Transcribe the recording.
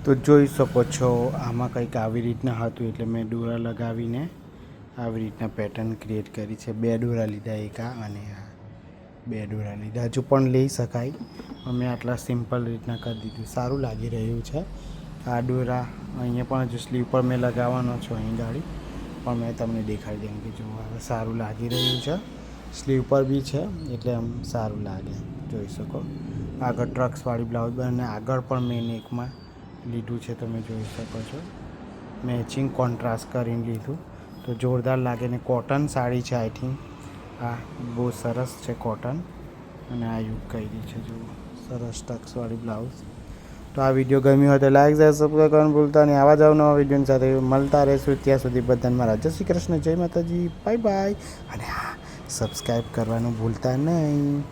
તો જોઈ શકો છો આમાં કંઈક આવી રીતના હતું, એટલે મેં દોરા લગાવીને આવી રીતના પેટર્ન ક્રિએટ કરી છે. 2 દોરા લીધા, એક આ અને આ 2 દોરા લીધા. હજુ પણ લઈ શકાય, અમે આટલા સિમ્પલ રીતના કરી દીધું. સારું લાગી રહ્યું છે. આ દોરા અહીંયા પણ હજુ સ્લીવ પર મેં લગાવવાનો છું, અહીં ગાડી પણ મેં તમને દેખાડી દઉં કે જો હવે સારું લાગી રહ્યું છે. સ્લીવ પર બી છે એટલે આમ સારું લાગે. જોઈ શકો આગળ ટ્રક્સવાળી બ્લાઉઝ અને આગળ પણ મેં નેકમાં લીધું છે, તમે જોઈ શકો છો. મેચિંગ કોન્ટ્રાસ્ટ કરીને લીધું તો જોરદાર લાગે. ને કોટન સાડી છે, આઈ થિંક આ બહુ સરસ છે કોટન. અને આ યુગ કરી છે જો સરસ ટક્સવાળી બ્લાઉઝ. તો આ વિડીયો ગમ્યો હોય તો લાઈક શેર સબસ્ક્રાઈબ કરવાનું ભૂલતા નહીં. આવા જ નવા વિડીયોની સાથે મળતા રહેશું. ત્યાં સુધી બધાને મારા જય શ્રી કૃષ્ણ, જય માતાજી, બાય બાય. અને હા, સબસ્ક્રાઈબ કરવાનું ભૂલતા નહીં.